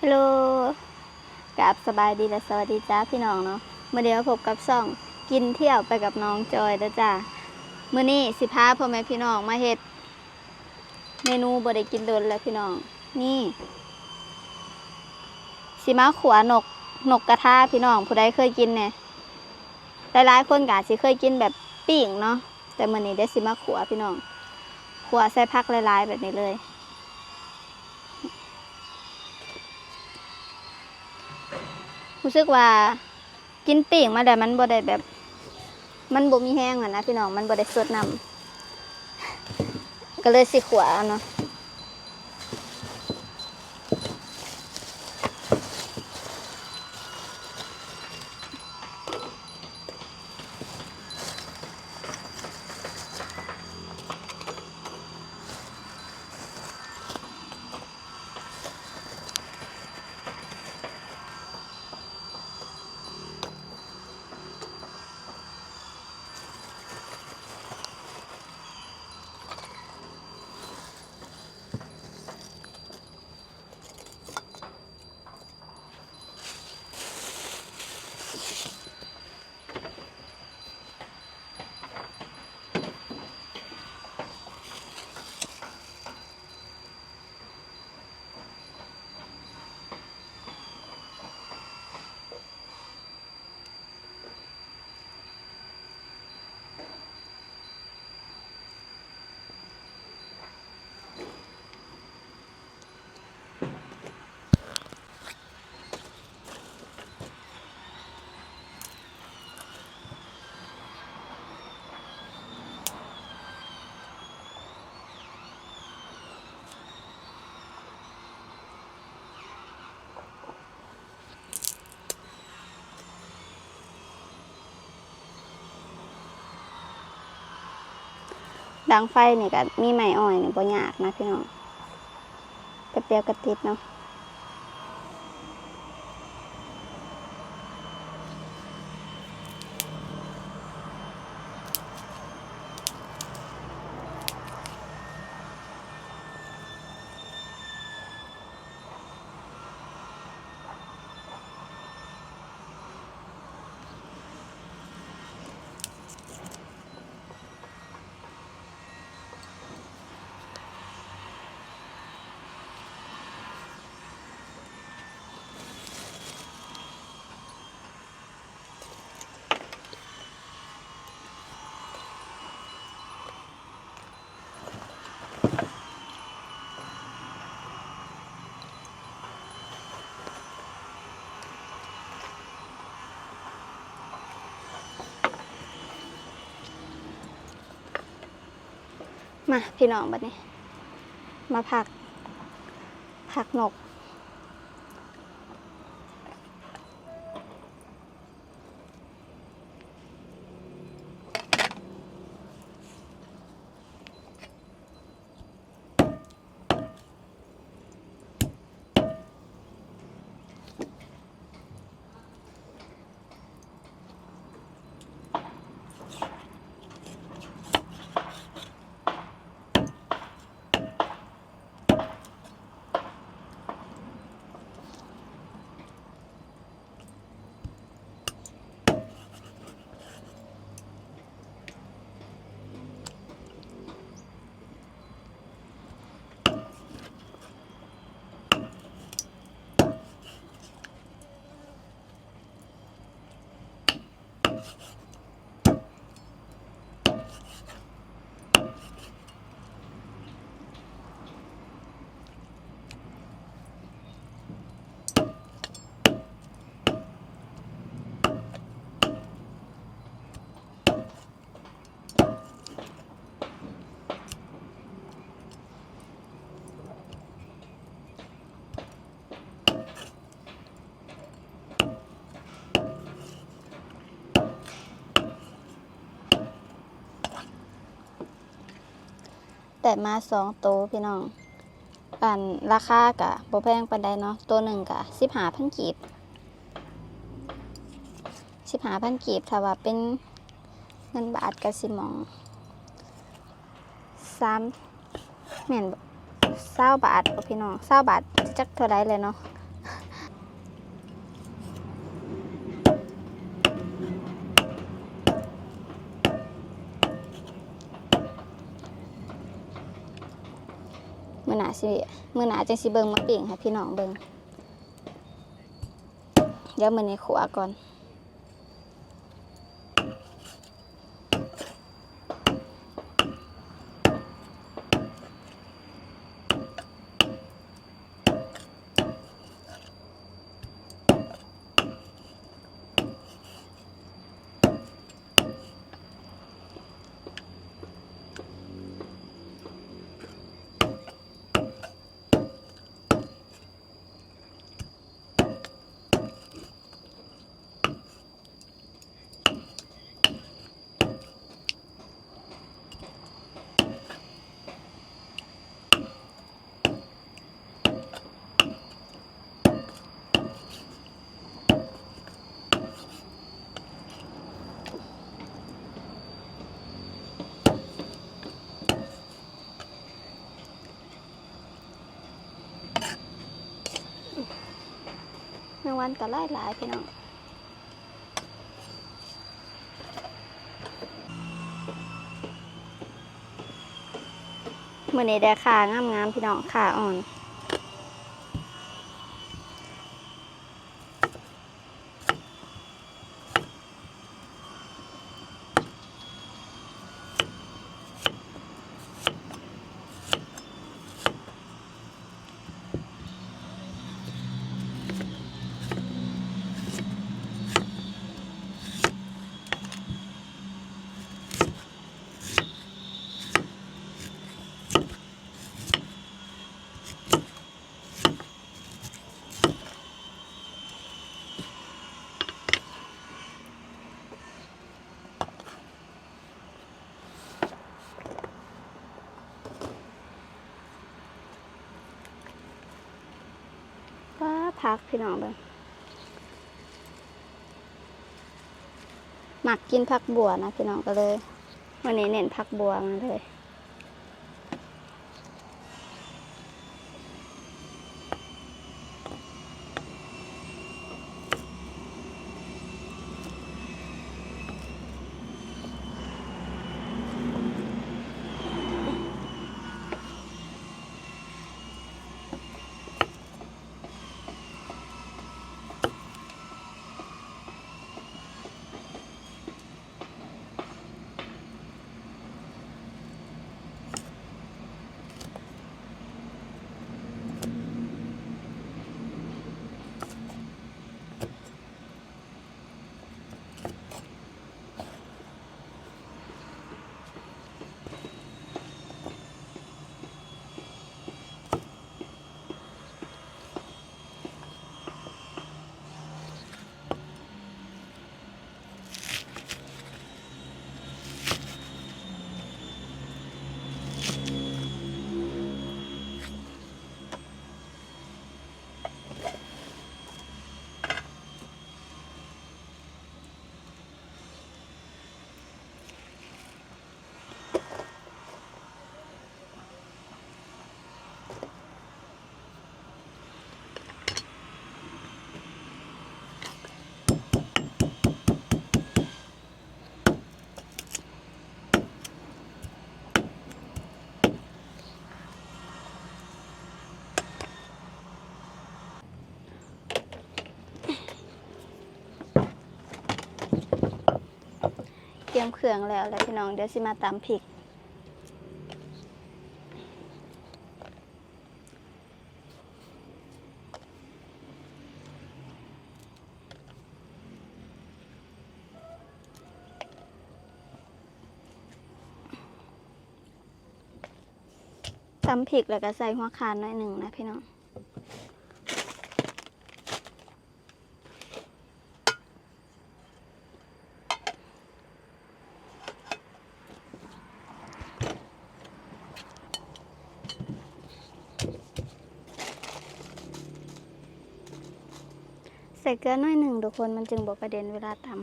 ฮัลโหลกับสบายดีและสวัสดีจ้าพี่น้องเนาะเมื่อเดียวพบกับซ่องกินเที่ยวไปกับน้องจอยแล้วจ้ามื้อนี้สิพาพ่อแม่พี่น้องมาเฮ็ดเมนูบ่ได้กินโดนแล้วพี่น้องนี่สิมาขัวนกกระทาพี่น้องผู้ใดเคยกินเนี่ยหลายๆคนก็สิเคยกินแบบปิ้งเนาะแต่มื้อนี้ได้สิมาขัวพี่น้องขัวใส่ผักหลายๆแบบนี้เลยรู้สึกว่ากินปิ่งมาแต่มันบ่ได้แบบมันบ่มีแห้งอ่ะนะพี่น้องมันบ่ได้สดน้ำก็เลยสิขัวเนาะดังไฟนี่ก็มีไม้อ้อยนี่บ่ยากนะพี่น้องแป๊บเดียวก็ติดเนาะมาพี่น้องบัดนี้มาผักนกแต่มา2 ตัวพี่น้องอันราคากะบ่แพงปานใดเนาะตัวหนึ่งกะ15,000 กีบ15,000 กีบถ้าว่าเป็นเงินบาทกะสิหมอง3แม่นบ่20 บาทบ่พี่น้อง20 บาทจักเท่าใดเลยเนาะ มื้อหน้าจังสิเบิ่งมาปิ้งให้พี่น้องเบิ่งเดี๋ยวมื้อนี้ขัวก่อนแมงวันก็หลายๆพี่น้องมื้อนี้ได้ข่างามๆพี่น้องข่าอ่อนว้าพักพี่น้องเบิ่งมักกินผักบัวนะพี่น้องก็เลยวันนี้เน้นผักบัวมาเลยเตรียมเครื่องแล้วพี่น้องเดี๋ยวสิมาตำพริกตำพริกแล้วก็ใส่หัวข่าหน่อยหนึ่งนะพี่น้องใส่เกลือหน่อยหนึ่งทุกคนมันจึงบอกกระเด็นเวลาตำ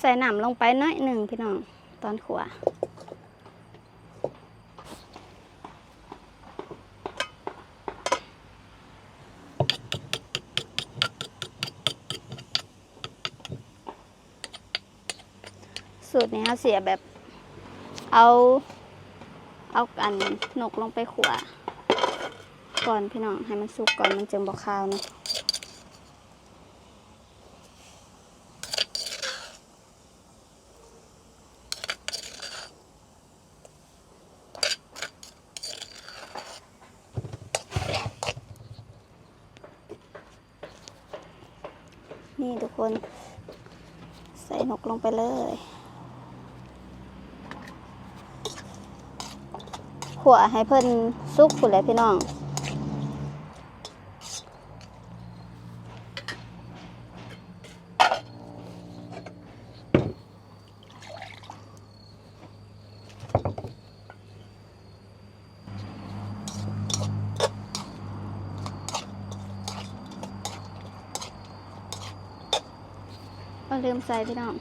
ส่น้ำลงไปน้อยหนึ่งพี่น้องตอนขัวสูตรนี้เขาเสียแบบเอาอันนกลงไปขัวก่อนพี่น้องให้มันสุกก่อนมันจึงบอกข้าวนะนี่ทุกคนใส่นกลงไปเลยขัวให้เพิ่นสุกพุ่นเลยพี่น้องก็ลืมใส่พี่น้อง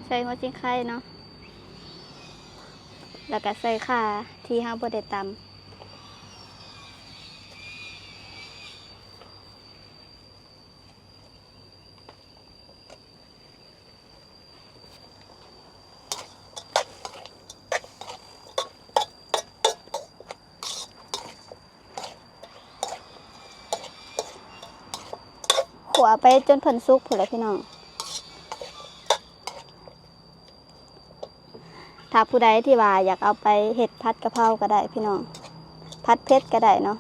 ใส่หัวจิ้งไข่เนาะแล้วก็ใส่ข่าที่ห้าบดได้ตำขัวไปจนเพิ่นสุกพุ่นเลยพี่น้องถ้าผู้ใดที่ว่าอยากเอาไปเห็ดผัดกะเพราก็ได้พี่น้องผัดเผ็ดก็ได้เนาะ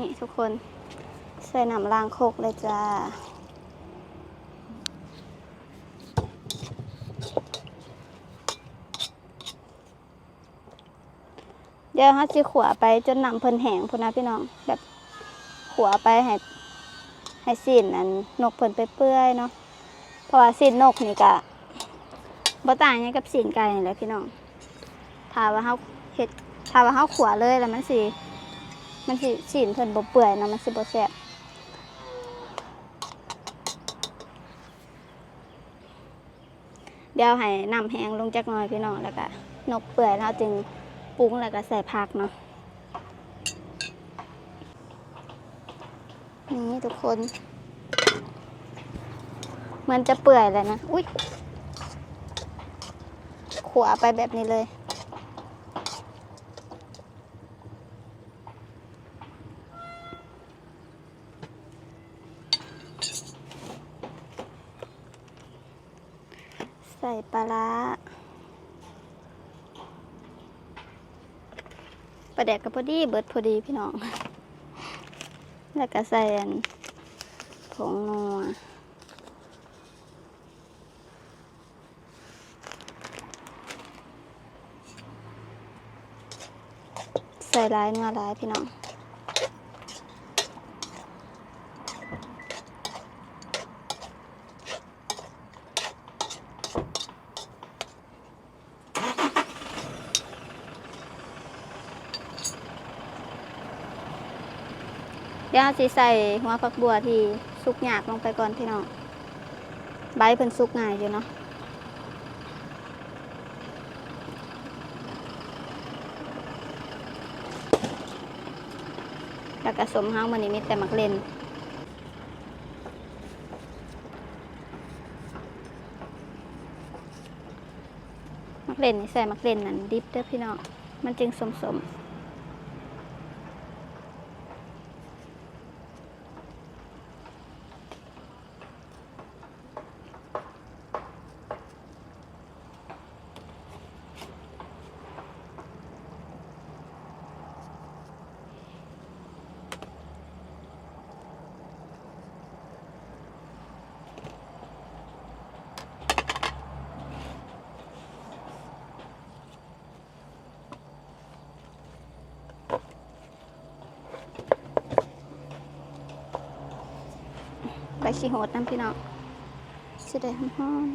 นี่ทุกคนใส่น้ำล้างโคกเลยจ้าเดี๋ยวเขาจะขัวไปจนน้ำเพิ่นแห้งพุ่นนะพี่น้องแบบขัวไปให้สีนอันนกเพิ่นไปเปื่อยเนาะเพราะว่าสีนนกนี่ก็บ่ต่างกันกับสีนไก่นี่แหละพี่น้องถ้าว่าเขาขัวเลยแล้วมันสิสีนเพิ่นบ่เปื่อยนะมันสิบ่แซ่บเดี๋ยวให้น้ำแห้งลงจักหน่อยพี่น้องแล้วก็นกเปื่อยแล้วจึงปรุงแล้วก็ใส่ผักเนาะนี่ทุกคนมันจะเปื่อยเลยนะอุ๊ยขัวไปแบบนี้เลยใส่ปลาร้าปลาแดกกับพอดีเบิดพอดีพี่น้องแล้วก็ใส่ผงนัวใส่ลายเนื้อลายพี่น้องเดี๋ยวสิใส่หัวผักบัวที่สุกหยาบลงไปก่อนพี่น้องใบเพิ่นสุกง่ายอยู่เนาะแล้วก็สมเฮามันนี้มีแต่มักเล่นนี่ใส่มักเล่นนั่นดิบเด้อพี่น้องมันจึงสม ขี้โหดน้ำพี่น้องสิได้หอม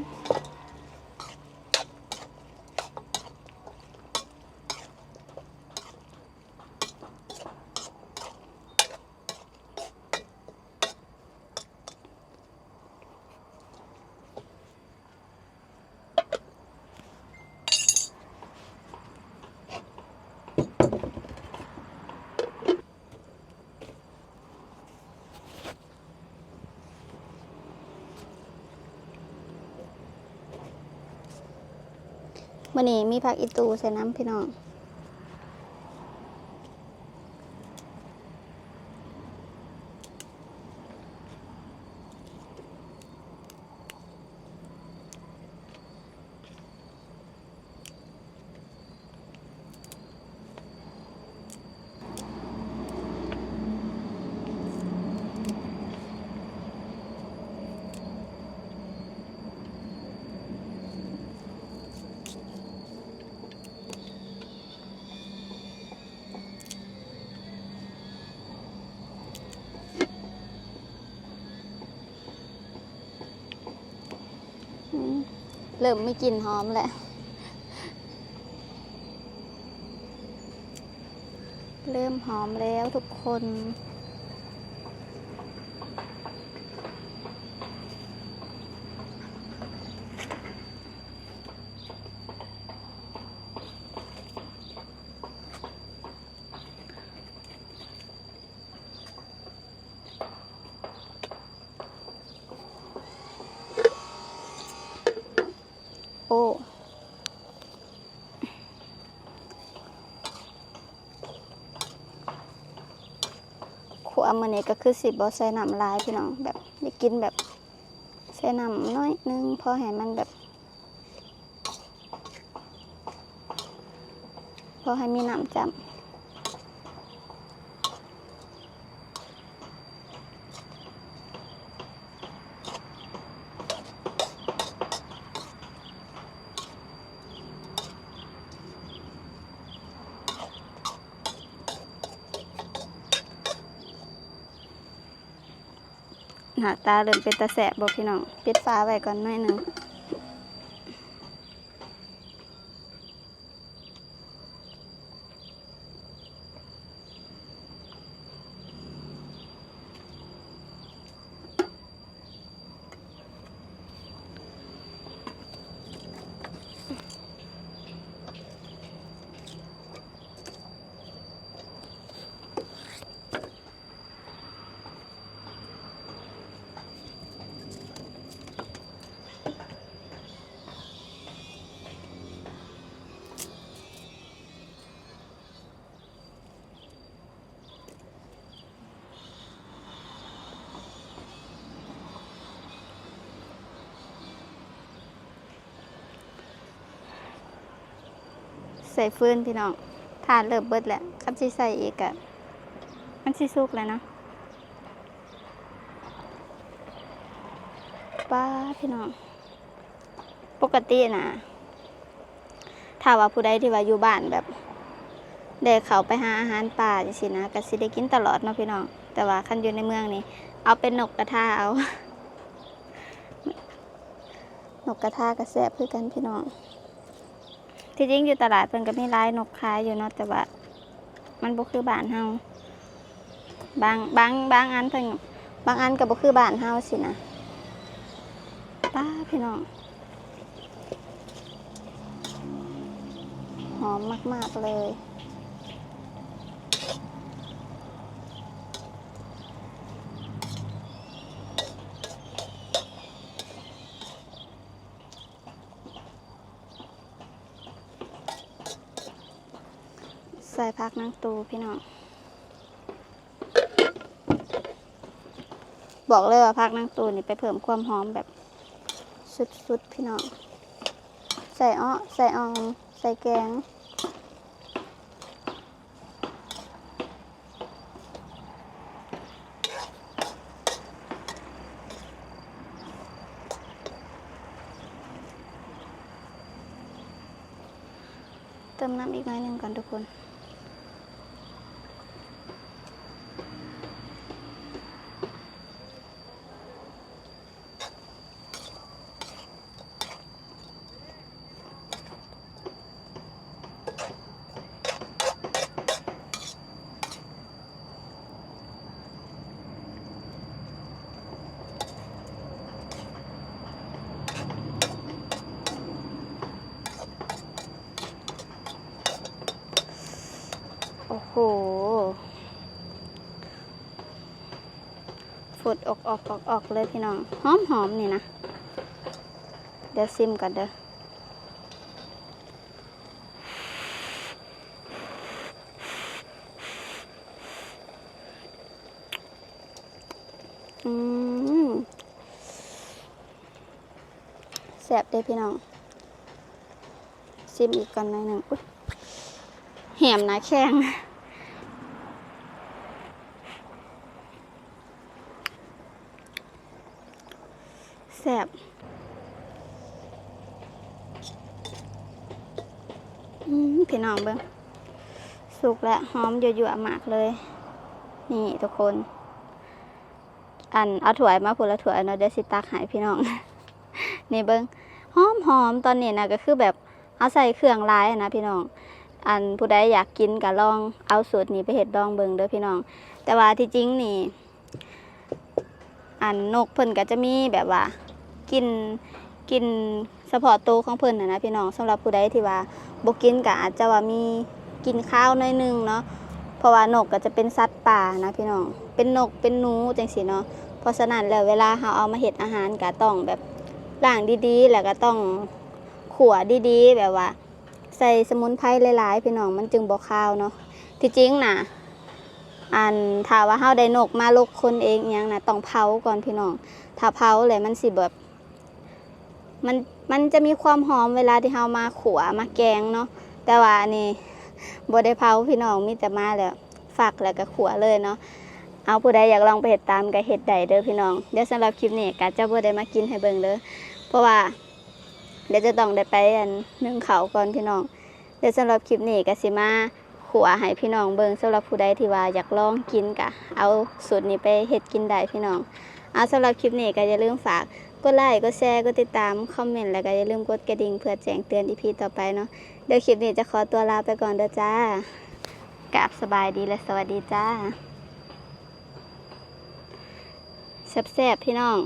มื้อนี้มีผักอีตูใส่น้ำพี่น้องเริ่มไม่กลิ่นหอมแล้วเริ่มหอมแล้วทุกคนโอ้ขัวมื้อนี้ก็คือสิบ่ใส่น้ำลายพี่น้องแบบอยากกินแบบใส่น้ำน้อยนึงพอให้มันแบบพอให้มีน้ำจำหน้าตาเริ่มเป็นตาแสบบ่พี่น้องปิดฝาไว้ก่อนหน่อยนึงใส่ฟืนพี่น้องทานเริ่มเบิดแล้วคันสิใส่อีกอะมันสิสุกแล้วเนาะป้าพี่น้องปกตินะถ้าว่าผู้ใดที่ว่าอยู่บ้านแบบได้เข้าไปหาอาหารป่าจังซี่นะก็สิได้กินตลอดเนาะพี่น้องแต่ว่าคันอยู่ในเมืองนี่เอาเป็นนกกระทาเอา นกกระทาก็แซ่บคือกันพี่น้องที่จริงอยู่ตลาดเพิ่นก็มีหลายนกขายอยู่เนาะแต่ว่ามันบ่คือบ้านเฮาบางอันเพิ่นบางอันก็บ่คือบ้านเฮาสินะป้าพี่น้องหอมมากๆเลยใส่ผักนางตูพี่น้องบอกเลยว่าผักนางตูนี่ไปเพิ่มความหอมแบบสุดๆพี่น้องใส่อ้อใส่อองใส่แกงเติมน้ำอีกหน่อยหนึ่งก่อนทุกคน ดออกเลยพี่น้องหอมนี่นะเดี๋ยวซิมก่อนเด้อแซ่บเด้อพี่น้องซิมอีกก่อนหน่อยหนึ่งอุ๊ยแหมนะแข้งแซ่บพี่น้องเบิ้งสุกและหอมยั่วๆมากเลยนี่ทุกคนเอาถั่วมาพูดละถั่วเนาะเดี๋ยวสิตักให้พี่น้อง นี่เบิ้งหอมตอนนี้นะก็คือแบบเอาใส่เครื่องหลายนะพี่น้องผู้ใดอยากกินก็ลองเอาสูตรนี้ไปเฮ็ดลองเบิ่งเด้อพี่น้องแต่ว่าที่จริงนี่นกเพิ่นก็จะมีแบบว่ากินเฉพาะตัวของเพิ่นนะพี่น้องสำหรับผู้ใดที่ว่าบ่กินก็อาจจะว่ามีกินข้าวหน่อยนึงเนาะเพราะว่านกก็จะเป็นสัตว์ป่านะพี่น้องเป็นนกเป็นหนูจังซี่เนาะเพราะฉะนั้นแล้วเวลาเฮาเอามาเฮ็ดอาหารก็ต้องแบบล้างดีๆแล้วก็ต้องขั่วดีๆแบบว่าใส่สมุนไพรหลายๆพี่น้องมันจึงบ่คาวเนาะที่จริงน่ะถ้าว่าเฮาได้นกมาลกคนเองอิหยังน่ะต้องเผาก่อนพี่น้องถ้าเผาแล้วมันสิแบบมันจะมีความหอมเวลาที่เฮามาขั่วมาแกงเนาะแต่ว่านี่บ่ได้เผาพี่น้องมีแต่มาแล้วฝักแล้วก็ขั่วเลยเนาะเอาผู้ใดอยากลองไปเฮ็ดตามก็เฮ็ดได้เด้อพี่น้องเดี๋ยวสำหรับคลิปนี้ก็จะบ่ได้มากินให้เบิ่งเด้อเพราะว่าเดี๋ยวจะต้องได้ไปนึ่งข้าวก่อนพี่น้องเดี๋ยวสำหรับคลิปนี้ก็สิมาขั่วให้พี่น้องเบิ่งสำหรับผู้ใดที่ว่าอยากลองกินก็เอาสูตรนี้ไปเฮ็ดกินได้พี่น้องเอาสำหรับคลิปนี้ก็อย่าลืมฝากกดไลค์กดแชร์กดติดตามคอมเมนต์แล้วก็อย่าลืมกดกระดิ่งเพื่อแจ้งเตือน EP ต่อไปเนาะเดี๋ยวคลิปนี้จะขอตัวลาไปก่อนเด้อจ้ากราบสบายดีและสวัสดีจ้าแซ่บๆพี่น้อง